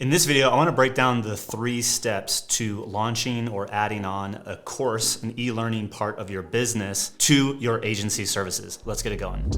In this video, I want to break down the 3 steps to launching or adding on a course, an e-learning part of your business to your agency services. Let's get it going.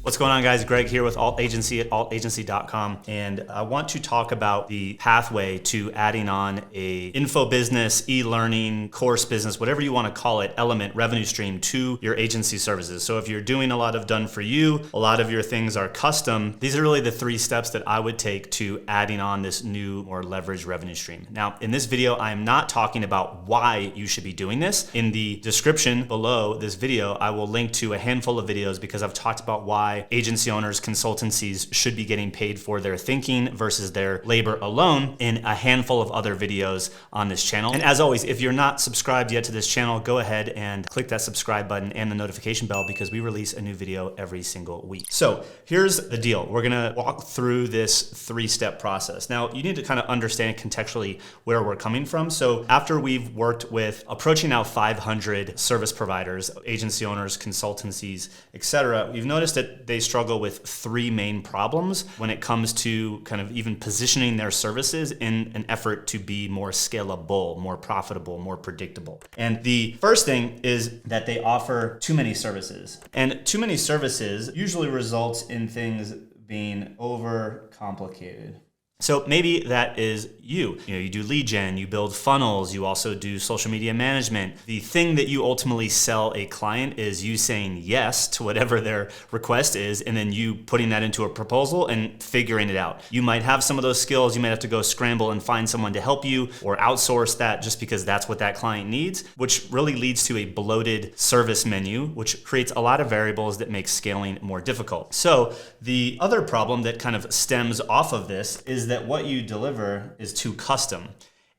What's going on, guys? Greg here with Alt Agency at altagency.com, and I want to talk about the pathway to adding on a info business, e-learning, course business, whatever you want to call it, element, revenue stream to your agency services. So if you're doing a lot of done for you, a lot of your things are custom, these are really the 3 steps that I would take to adding on this new or leveraged revenue stream. Now, in this video, I am not talking about why you should be doing this. In the description below this video, I will link to a handful of videos because I've talked about why agency owners, consultancies should be getting paid for their thinking versus their labor alone in a handful of other videos on this channel. And as always, if you're not subscribed yet to this channel, go ahead and click that subscribe button and the notification bell because we release a new video every single week. So here's the deal. We're gonna walk through this 3-step process. Now, you need to kind of understand contextually where we're coming from. So after we've worked with approaching now 500 service providers, agency owners, consultancies, etc., we've noticed that they struggle with 3 main problems when it comes to kind of even positioning their services in an effort to be more scalable, more profitable, more predictable. And the first thing is that they offer too many services. And too many services usually results in things being overcomplicated. So maybe that is you. You do lead gen, you build funnels, you also do social media management. The thing that you ultimately sell a client is you saying yes to whatever their request is, and then you putting that into a proposal and figuring it out. You might have some of those skills, you might have to go scramble and find someone to help you or outsource that just because that's what that client needs, which really leads to a bloated service menu, which creates a lot of variables that make scaling more difficult. So the other problem that kind of stems off of this is that what you deliver is too custom.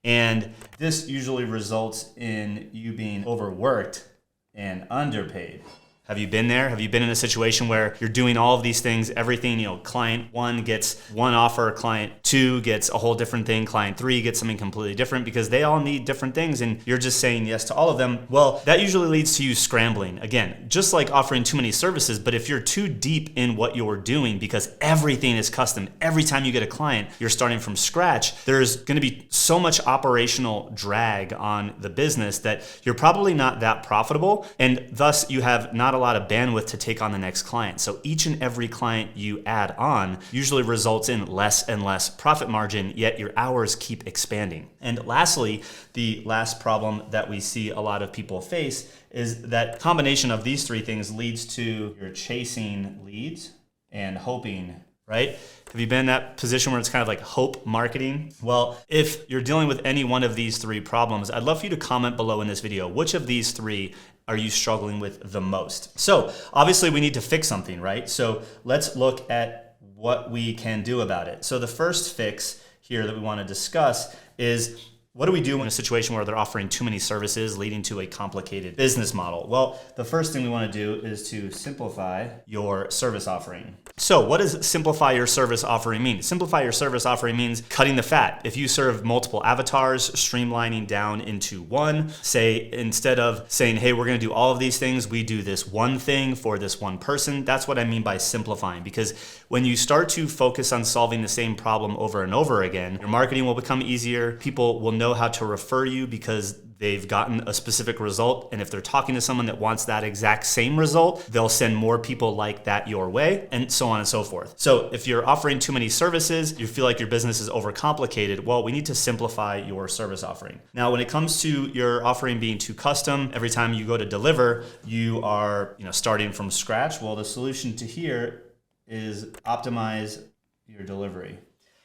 And this usually results in you being overworked and underpaid. Have you been there? Have you been in a situation where you're doing all of these things, everything, client 1 gets one offer, client 2 gets a whole different thing, client 3 gets something completely different because they all need different things and you're just saying yes to all of them? Well, that usually leads to you scrambling. Again, just like offering too many services, but if you're too deep in what you're doing because everything is custom, every time you get a client, you're starting from scratch, there's gonna be so much operational drag on the business that you're probably not that profitable, and thus you have not a lot of bandwidth to take on the next client. So each and every client you add on usually results in less and less profit margin, yet your hours keep expanding. And lastly, the last problem that we see a lot of people face is that combination of these 3 things leads to you're chasing leads and hoping, right? Have you been in that position where it's kind of like hope marketing? Well, if you're dealing with any one of these 3 problems, I'd love for you to comment below in this video, which of these 3 are you struggling with the most? So obviously we need to fix something, right? So let's look at what we can do about it. So the first fix here that we want to discuss is, what do we do in a situation where they're offering too many services leading to a complicated business model? Well, the first thing we want to do is to simplify your service offering. So what does simplify your service offering mean? Simplify your service offering means cutting the fat. If you serve multiple avatars, streamlining down into one, say instead of saying, hey, we're going to do all of these things, we do this one thing for this one person. That's what I mean by simplifying, because when you start to focus on solving the same problem over and over again, your marketing will become easier. People will know how to refer you because they've gotten a specific result. And if they're talking to someone that wants that exact same result, they'll send more people like that your way, and so on and so forth. So if you're offering too many services, you feel like your business is overcomplicated, well, we need to simplify your service offering. Now, when it comes to your offering being too custom, every time you go to deliver, you are starting from scratch. Well, the solution to here is optimize your delivery.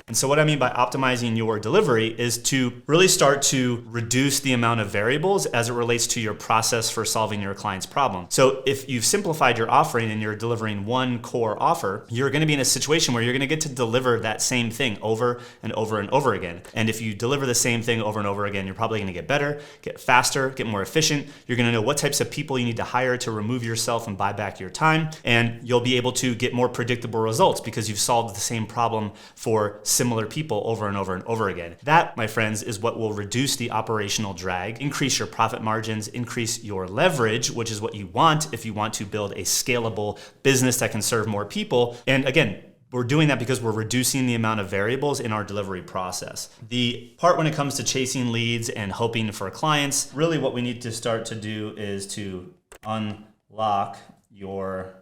And so what I mean by optimizing your delivery is to really start to reduce the amount of variables as it relates to your process for solving your client's problem. So if you've simplified your offering and you're delivering one core offer, you're going to be in a situation where you're going to get to deliver that same thing over and over and over again. And if you deliver the same thing over and over again, you're probably going to get better, get faster, get more efficient. You're going to know what types of people you need to hire to remove yourself and buy back your time. And you'll be able to get more predictable results because you've solved the same problem for similar people over and over and over again. That, my friends, is what will reduce the operational drag, increase your profit margins, increase your leverage, which is what you want if you want to build a scalable business that can serve more people. And again, we're doing that because we're reducing the amount of variables in our delivery process. The part when it comes to chasing leads and hoping for clients, really what we need to start to do is to unlock your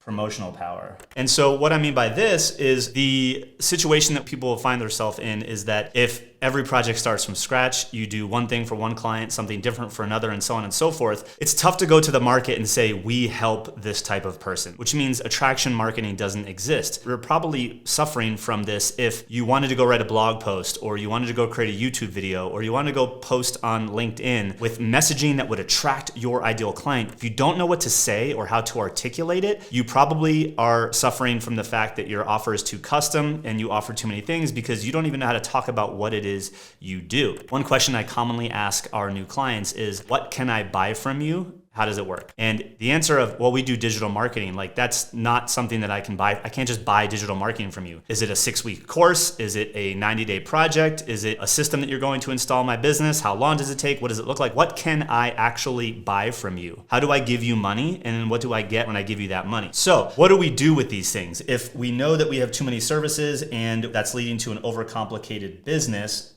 promotional power. And so what I mean by this is the situation that people will find themselves in is that if every project starts from scratch, you do one thing for one client, something different for another, and so on and so forth, it's tough to go to the market and say, we help this type of person, which means attraction marketing doesn't exist. You're probably suffering from this if you wanted to go write a blog post, or you wanted to go create a YouTube video, or you wanted to go post on LinkedIn with messaging that would attract your ideal client. If you don't know what to say or how to articulate it, you probably are suffering from the fact that your offer is too custom and you offer too many things because you don't even know how to talk about what it is you do. One question I commonly ask our new clients is, what can I buy from you? How does it work? And the answer of, well, we do digital marketing, like that's not something that I can buy. I can't just buy digital marketing from you. Is it a 6-week course? Is it a 90-day project? Is it a system that you're going to install in my business? How long does it take? What does it look like? What can I actually buy from you? How do I give you money? And then what do I get when I give you that money? So what do we do with these things? If we know that we have too many services and that's leading to an overcomplicated business,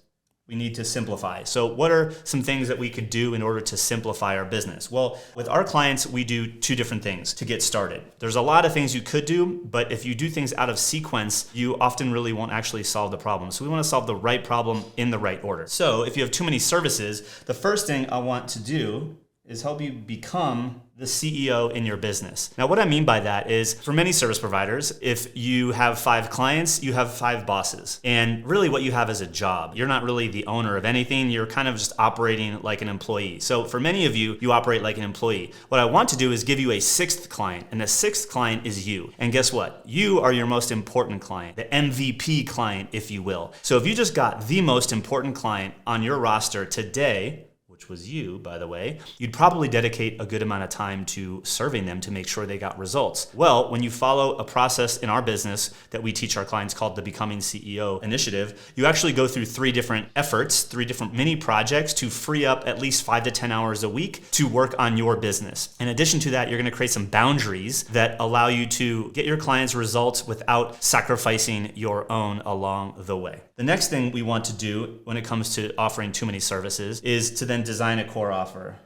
we need to simplify. So what are some things that we could do in order to simplify our business? Well, with our clients, we do two different things to get started. There's a lot of things you could do, but if you do things out of sequence, you often really won't actually solve the problem. So we want to solve the right problem in the right order. So if you have too many services, the first thing I want to do is help you become the CEO in your business. Now, what I mean by that is for many service providers, if you have 5 clients, you have 5 bosses. And really what you have is a job. You're not really the owner of anything. You're kind of just operating like an employee. So for many of you, you operate like an employee. What I want to do is give you a 6th client, and the 6th client is you. And guess what? You are your most important client, the MVP client, if you will. So if you just got the most important client on your roster today, which was you, by the way, you'd probably dedicate a good amount of time to serving them to make sure they got results. Well, when you follow a process in our business that we teach our clients called the Becoming CEO Initiative, you actually go through 3 different efforts, 3 different mini projects to free up at least 5 to 10 hours a week to work on your business. In addition to that, you're going to create some boundaries that allow you to get your clients results without sacrificing your own along the way. The next thing we want to do when it comes to offering too many services is to then design a core offer.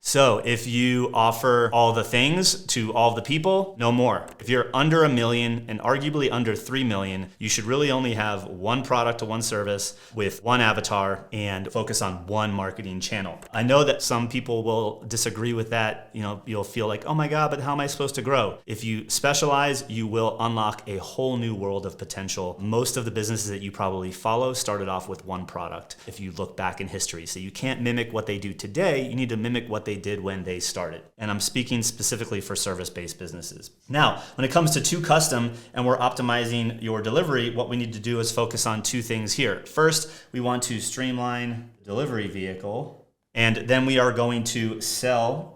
So if you offer all the things to all the people, no more. If you're under $1 million and arguably under $3 million, you should really only have one product or one service with one avatar and focus on one marketing channel. I know that some people will disagree with that. You'll feel like, oh my God, but how am I supposed to grow? If you specialize, you will unlock a whole new world of potential. Most of the businesses that you probably follow started off with one product if you look back in history. So you can't mimic what they do today. You need to mimic what they did when they started. And I'm speaking specifically for service-based businesses. Now, when it comes to too custom and we're optimizing your delivery, what we need to do is focus on 2 things here. First, we want to streamline the delivery vehicle, and then we are going to sell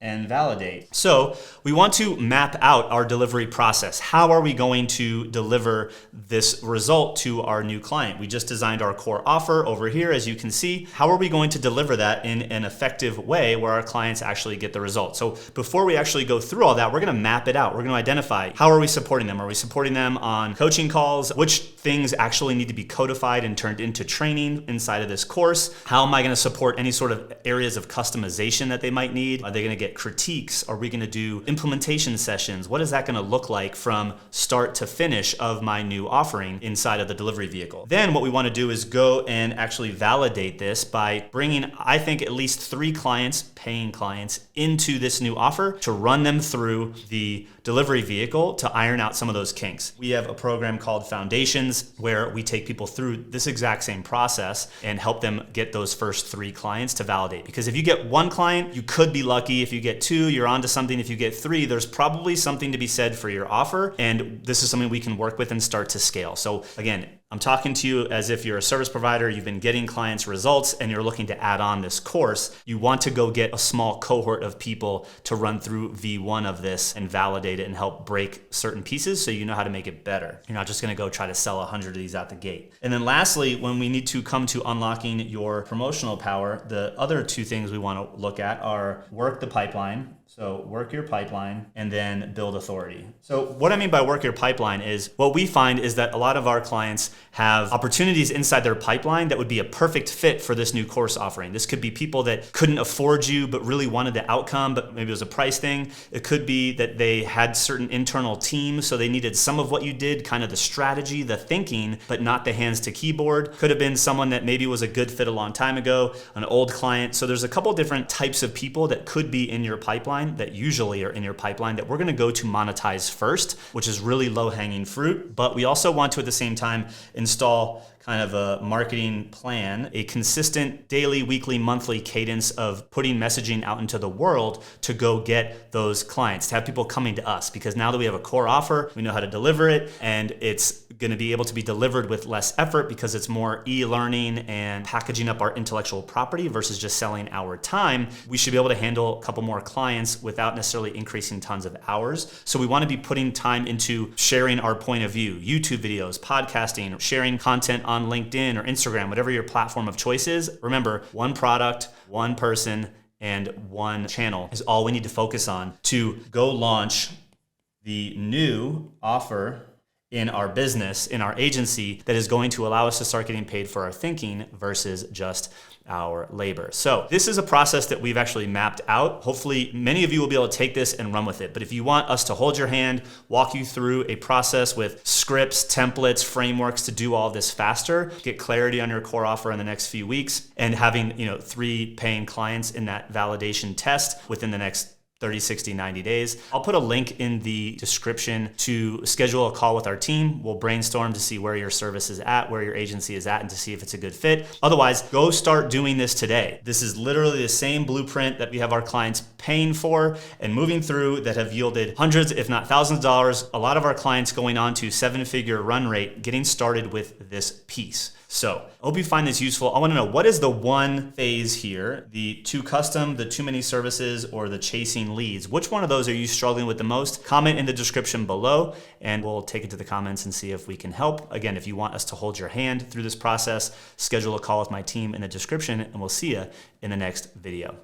and validate. So we want to map out our delivery process. How are we going to deliver this result to our new client? We just designed our core offer over here, as you can see. How are we going to deliver that in an effective way where our clients actually get the result? So before we actually go through all that, we're gonna map it out. We're gonna identify, how are we supporting them? Are we supporting them on coaching calls? Which things actually need to be codified and turned into training inside of this course? How am I gonna support any sort of areas of customization that they might need? Are they gonna get critiques? Are we going to do implementation sessions? What is that going to look like from start to finish of my new offering inside of the delivery vehicle? Then what we want to do is go and actually validate this by bringing, I think, at least 3 clients, paying clients, into this new offer to run them through the delivery vehicle to iron out some of those kinks. We have a program called Foundations where we take people through this exact same process and help them get those first 3 clients to validate. Because if you get 1 client, you could be lucky. If you get 2, you're onto something. If you get 3, there's probably something to be said for your offer. And this is something we can work with and start to scale. So again, I'm talking to you as if you're a service provider, you've been getting clients results, and you're looking to add on this course. You want to go get a small cohort of people to run through V1 of this and validate it and help break certain pieces so you know how to make it better. You're not just gonna go try to sell 100 of these out the gate. And then lastly, when we need to come to unlocking your promotional power, the other two things we wanna look at are work the pipeline. So work your pipeline and then build authority. So what I mean by work your pipeline is what we find is that a lot of our clients have opportunities inside their pipeline that would be a perfect fit for this new course offering. This could be people that couldn't afford you but really wanted the outcome, but maybe it was a price thing. It could be that they had certain internal teams, so they needed some of what you did, kind of the strategy, the thinking, but not the hands to keyboard. Could have been someone that maybe was a good fit a long time ago, an old client. So there's a couple different types of people that could be in your pipeline, that usually are in your pipeline, that we're gonna go to monetize first, which is really low-hanging fruit. But we also want to, at the same time, install kind of a marketing plan, a consistent daily, weekly, monthly cadence of putting messaging out into the world to go get those clients, to have people coming to us. Because now that we have a core offer, we know how to deliver it, and it's gonna be able to be delivered with less effort because it's more e-learning and packaging up our intellectual property versus just selling our time. We should be able to handle a couple more clients without necessarily increasing tons of hours. So we wanna be putting time into sharing our point of view, YouTube videos, podcasting, sharing content on LinkedIn or Instagram, whatever your platform of choice is. Remember, one product, one person, and one channel is all we need to focus on to go launch the new offer in our business, in our agency, that is going to allow us to start getting paid for our thinking versus just our labor. So this is a process that we've actually mapped out. Hopefully many of you will be able to take this and run with it. But if you want us to hold your hand, walk you through a process with scripts, templates, frameworks to do all this faster, get clarity on your core offer in the next few weeks, and having 3 paying clients in that validation test within the next 30, 60, 90 days. I'll put a link in the description to schedule a call with our team. We'll brainstorm to see where your service is at, where your agency is at, and to see if it's a good fit. Otherwise, go start doing this today. This is literally the same blueprint that we have our clients paying for and moving through that have yielded hundreds, if not thousands of dollars. A lot of our clients going on to 7-figure run rate, getting started with this piece. So I hope you find this useful. I want to know, what is the one phase here? The too custom, the too many services, or the chasing leads? Which one of those are you struggling with the most? Comment in the description below and we'll take it to the comments and see if we can help. Again, if you want us to hold your hand through this process, schedule a call with my team in the description and we'll see you in the next video.